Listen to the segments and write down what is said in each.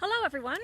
Hello everyone,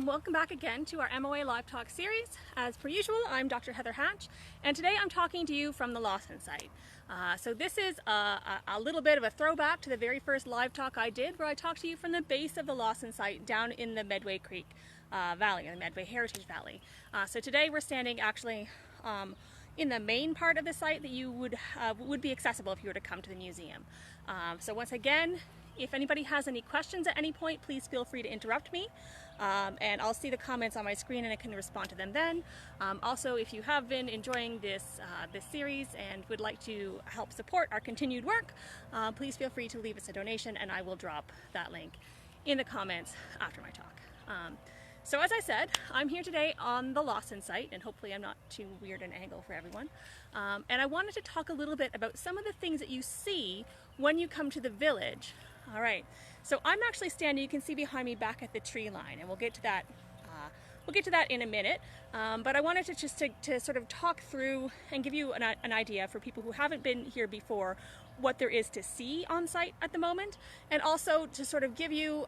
welcome back again to our MOA Live Talk series. As per usual, I'm Dr. Heather Hatch, and today I'm talking to you from the Lawson Site. So this is a little bit of a throwback to the very first live talk I did, where I talked to you from the base of the Lawson Site down in the Medway Creek Valley, or the Medway Heritage Valley. So today we're standing actually in the main part of the site that you would be accessible if you were to come to the museum. So once again, if anybody has any questions at any point, please feel free to interrupt me, and I'll see the comments on my screen and I can respond to them then. Also, if you have been enjoying this series and would like to help support our continued work, please feel free to leave us a donation and I will drop that link in the comments after my talk. So as I said, I'm here today on the Lawson Site, and hopefully I'm not too weird an angle for everyone. And I wanted to talk a little bit about some of the things that you see when you come to the village. All right, so I'm actually standing, you can see behind me, back at the tree line, and we'll get to that in a minute. But I wanted to just to sort of talk through and give you an idea for people who haven't been here before what there is to see on site at the moment, and also to sort of give you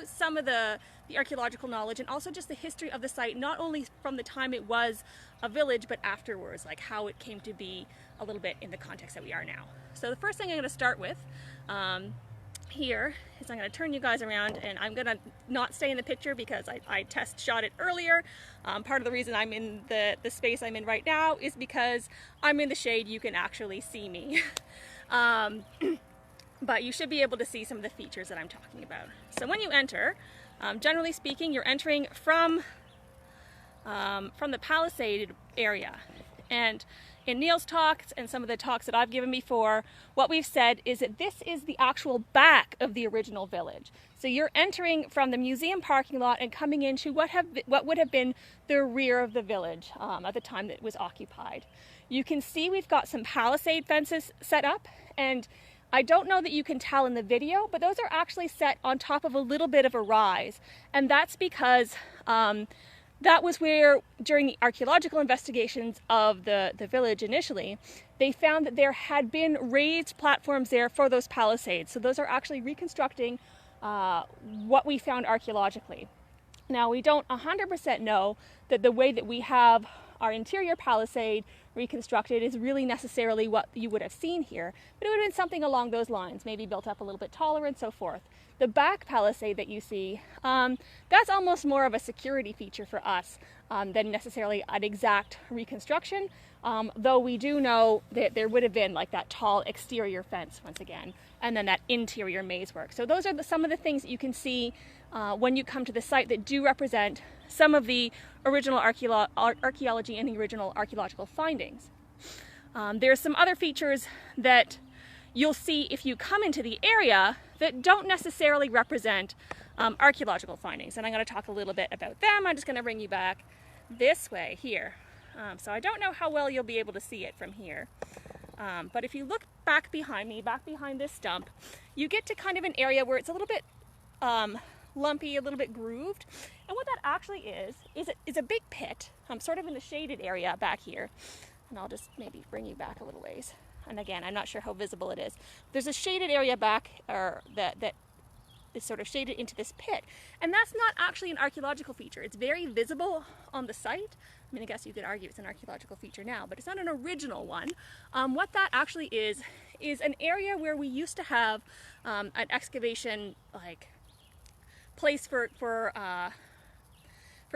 some of the archaeological knowledge and also just the history of the site, not only from the time it was a village, but afterwards, like how it came to be a little bit in the context that we are now. So the first thing I'm going to start with here is I'm going to turn you guys around, and I'm going to not stay in the picture because I test shot it earlier. Part of the reason I'm in the space I'm in right now is because I'm in the shade, you can actually see me. But you should be able to see some of the features that I'm talking about. So when you enter, generally speaking, you're entering from the palisade area. And in Neil's talks and some of the talks that I've given before, what we've said is that this is the actual back of the original village. So you're entering from the museum parking lot and coming into what would have been the rear of the village at the time that it was occupied. You can see we've got some palisade fences set up, and I don't know that you can tell in the video, but those are actually set on top of a little bit of a rise. And that's because that was where, during the archaeological investigations of the village initially, they found that there had been raised platforms there for those palisades. So those are actually reconstructing what we found archaeologically. Now, we don't 100% know that the way that we have our interior palisade reconstructed is really necessarily what you would have seen here, but it would have been something along those lines, maybe built up a little bit taller and so forth. The back palisade that you see, that's almost more of a security feature for us than necessarily an exact reconstruction, though we do know that there would have been like that tall exterior fence once again, and then that interior maze work. So those are some of the things that you can see when you come to the site that do represent some of the original archaeology and the original archaeological findings. There's some other features that you'll see if you come into the area that don't necessarily represent archaeological findings, and I'm going to talk a little bit about them. I'm just going to bring you back this way here. So I don't know how well you'll be able to see it from here, but if you look back behind me, back behind this stump, you get to kind of an area where it's a little bit lumpy, a little bit grooved, and what that actually is a big pit. I'm sort of in the shaded area back here, and I'll just maybe bring you back a little ways. And again, I'm not sure how visible it is. There's a shaded area back, or that is sort of shaded into this pit, and that's not actually an archaeological feature. It's very visible on the site. I mean, I guess you could argue it's an archaeological feature now, but it's not an original one. What that actually is an area where we used to have an excavation place for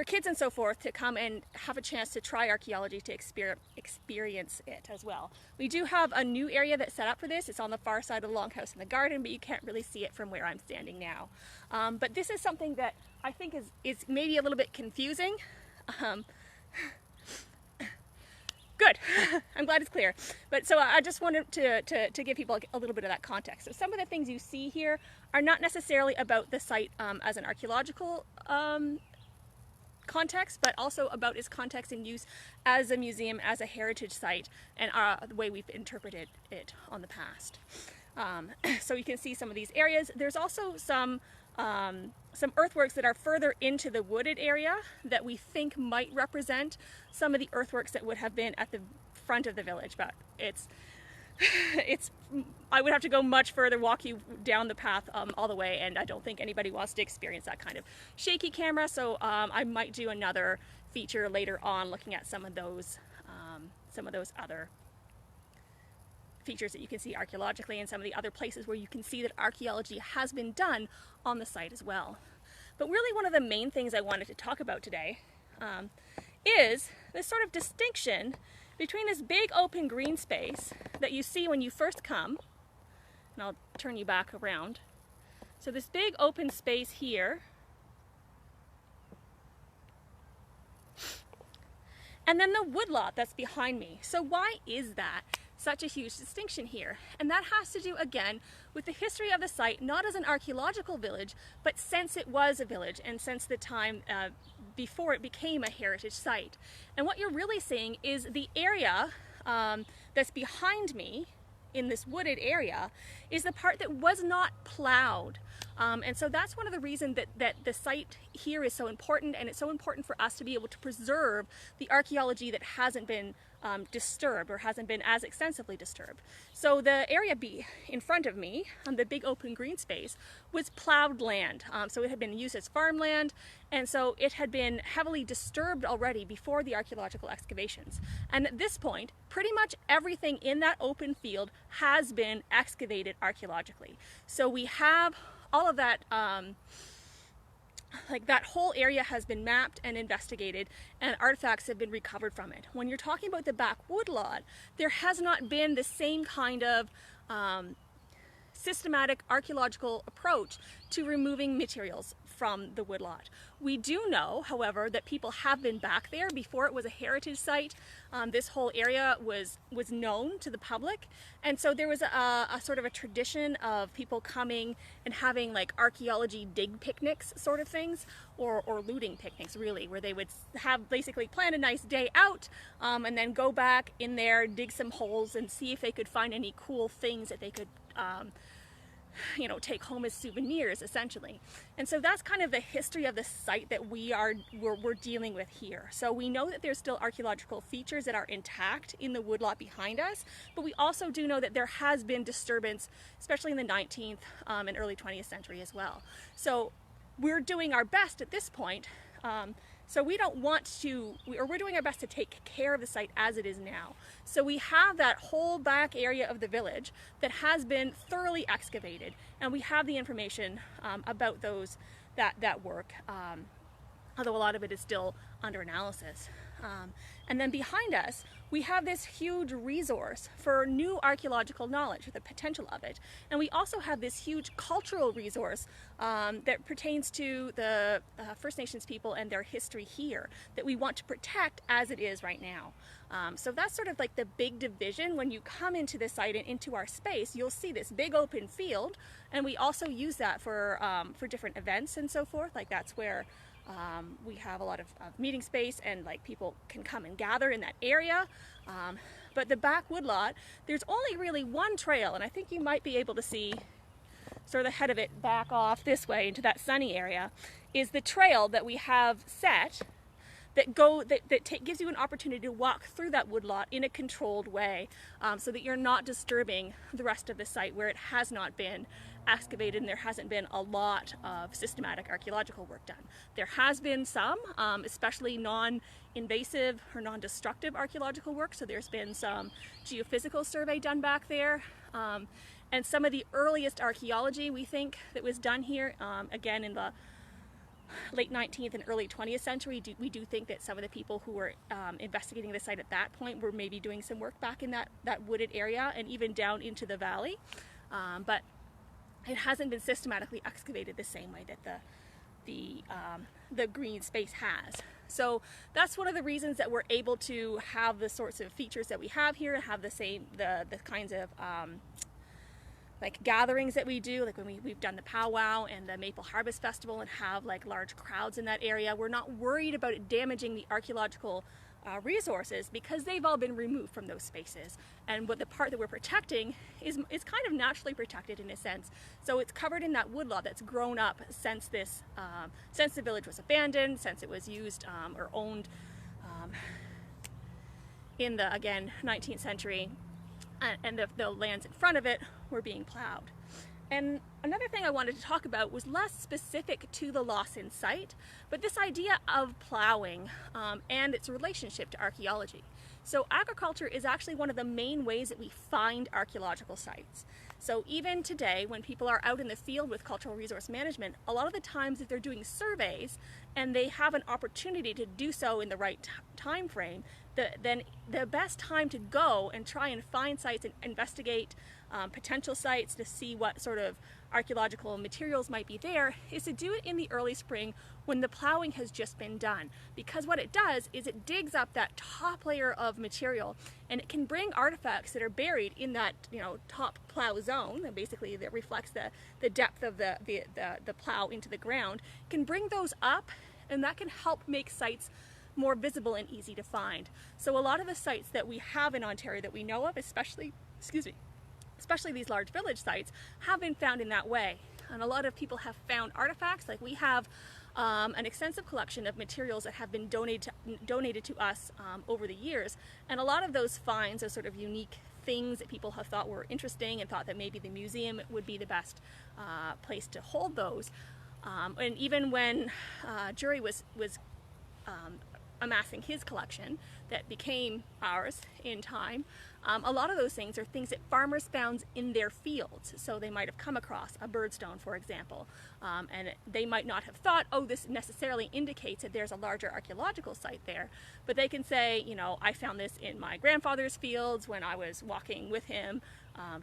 kids and so forth to come and have a chance to try archaeology, to experience it as well. We do have a new area that's set up for this. It's on the far side of the longhouse in the garden, but you can't really see it from where I'm standing now. But this is something that I think is maybe a little bit confusing. Good. I'm glad it's clear. But so I just wanted to give people a little bit of that context. So some of the things you see here are not necessarily about the site as an archaeological context, but also about its context and use as a museum, as a heritage site, and the way we've interpreted it on the past. So you can see some of these areas. There's also some earthworks that are further into the wooded area that we think might represent some of the earthworks that would have been at the front of the village, but it's I would have to go much further, walk you down the path all the way, and I don't think anybody wants to experience that kind of shaky camera. So I might do another feature later on looking at some of those other features that you can see archaeologically, and some of the other places where you can see that archaeology has been done on the site as well. But really, one of the main things I wanted to talk about today is this sort of distinction between this big open green space that you see when you first come, and I'll turn you back around. So this big open space here, and then the woodlot that's behind me. So why is that such a huge distinction here? And that has to do, again, with the history of the site, not as an archaeological village, but since it was a village and since the time before it became a heritage site. And what you're really seeing is the area that's behind me in this wooded area is the part that was not plowed. And so that's one of the reasons that the site here is so important, and it's so important for us to be able to preserve the archaeology that hasn't been disturbed or hasn't been as extensively disturbed. So the area in front of me, the big open green space, was plowed land. So it had been used as farmland, and so it had been heavily disturbed already before the archaeological excavations. And at this point, pretty much everything in that open field has been excavated archaeologically. So we have all of that, like that whole area has been mapped and investigated, and artifacts have been recovered from it. When you're talking about the back woodlot, there has not been the same kind of systematic archaeological approach to removing materials from the woodlot. We do know, however, that people have been back there before it was a heritage site. This whole area was known to the public, and so there was a sort of a tradition of people coming and having like archaeology dig picnics sort of things, or looting picnics really, where they would have basically plan a nice day out and then go back in there, dig some holes and see if they could find any cool things that they could you know, take home as souvenirs, essentially. And so that's kind of the history of the site that we're dealing with here. So we know that there's still archaeological features that are intact in the woodlot behind us, but we also do know that there has been disturbance, especially in the 19th and early 20th century as well. So we're doing our best at this point. So we don't want to, we're doing our best to take care of the site as it is now. So we have that whole back area of the village that has been thoroughly excavated, and we have the information about that work, although a lot of it is still under analysis. And then behind us, we have this huge resource for new archaeological knowledge, the potential of it. And we also have this huge cultural resource that pertains to the First Nations people and their history here that we want to protect as it is right now. So that's sort of like the big division. When you come into this site and into our space, you'll see this big open field, and we also use that for different events and so forth. Like that's where we have a lot of meeting space, and like people can come and gather in that area. But the back woodlot, there's only really one trail, and I think you might be able to see sort of the head of it back off this way into that sunny area, is the trail that we have set that gives you an opportunity to walk through that woodlot in a controlled way, so that you're not disturbing the rest of the site where it has not been excavated and there hasn't been a lot of systematic archaeological work done. There has been some, especially non-invasive or non-destructive archaeological work, so there's been some geophysical survey done back there, and some of the earliest archaeology we think that was done here, again in the late 19th and early 20th century, we do think that some of the people who were investigating the site at that point were maybe doing some work back in that wooded area and even down into the valley. But it hasn't been systematically excavated the same way that the green space has. So that's one of the reasons that we're able to have the sorts of features that we have here, have the kinds of like gatherings that we do, like when we've done the powwow and the Maple Harvest Festival and have like large crowds in that area. We're not worried about it damaging the archaeological resources because they've all been removed from those spaces. And what the part that we're protecting is kind of naturally protected in a sense. So it's covered in that woodlot that's grown up since the village was abandoned, since it was used or owned in the, again, 19th century. and the lands in front of it were being plowed. And another thing I wanted to talk about was less specific to the Lawson site, but this idea of plowing and its relationship to archaeology. So agriculture is actually one of the main ways that we find archaeological sites. So even today, when people are out in the field with cultural resource management, a lot of the times if they're doing surveys and they have an opportunity to do so in the right time frame, then the best time to go and try and find sites and investigate potential sites to see what sort of archaeological materials might be there is to do it in the early spring when the plowing has just been done. Because what it does is it digs up that top layer of material, and it can bring artifacts that are buried in that, you know, top plow zone, and basically that reflects the depth of the plow into the ground, can bring those up, and that can help make sites more visible and easy to find. So a lot of the sites that we have in Ontario that we know of, especially these large village sites, have been found in that way. And a lot of people have found artifacts. Like we have an extensive collection of materials that have been donated to us over the years, and a lot of those finds are sort of unique things that people have thought were interesting and thought that maybe the museum would be the best place to hold those. And even when Jury was amassing his collection that became ours in time, a lot of those things are things that farmers found in their fields. So they might have come across a birdstone, for example, and they might not have thought, oh, this necessarily indicates that there's a larger archaeological site there, but they can say, you know, I found this in my grandfather's fields when I was walking with him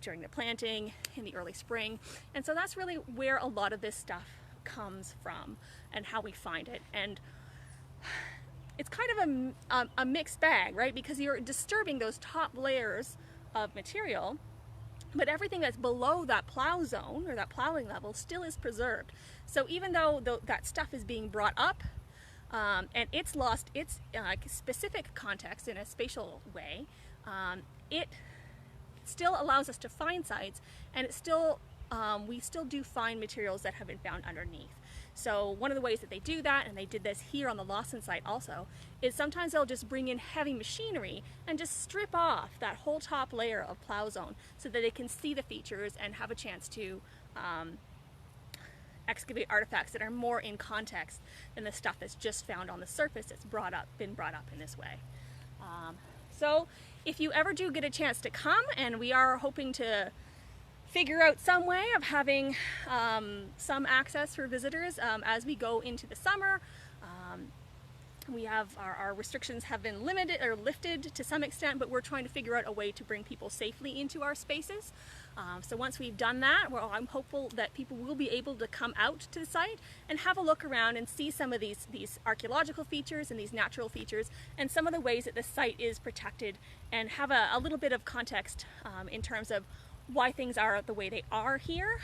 during the planting in the early spring. And so that's really where a lot of this stuff comes from and how we find it. And it's kind of a mixed bag, right? Because you're disturbing those top layers of material, but everything that's below that plow zone or that plowing level still is preserved. So even though that stuff is being brought up and it's lost its specific context in a spatial way, it still allows us to find sites, and it still we still do find materials that have been found underneath. So one of the ways that they do that, and they did this here on the Lawson site also, is sometimes they'll just bring in heavy machinery and just strip off that whole top layer of plow zone so that they can see the features and have a chance to excavate artifacts that are more in context than the stuff that's just found on the surface that's been brought up in this way. So if you ever do get a chance to come, and we are hoping to figure out some way of having some access for visitors as we go into the summer. We have our restrictions have been limited or lifted to some extent, but we're trying to figure out a way to bring people safely into our spaces. So once we've done that, well, I'm hopeful that people will be able to come out to the site and have a look around and see some of these archaeological features and these natural features and some of the ways that the site is protected, and have a little bit of context in terms of why things are the way they are here,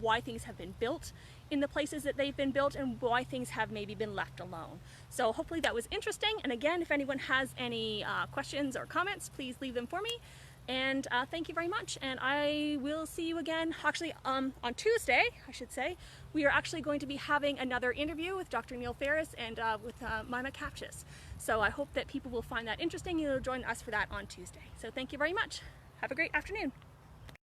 why things have been built in the places that they've been built, and why things have maybe been left alone. So hopefully that was interesting. And again, if anyone has any questions or comments, please leave them for me. And thank you very much. And I will see you again, actually on Tuesday, I should say. We are actually going to be having another interview with Dr. Neil Ferris and with Mima Captious. So I hope that people will find that interesting and you'll join us for that on Tuesday. So thank you very much. Have a great afternoon.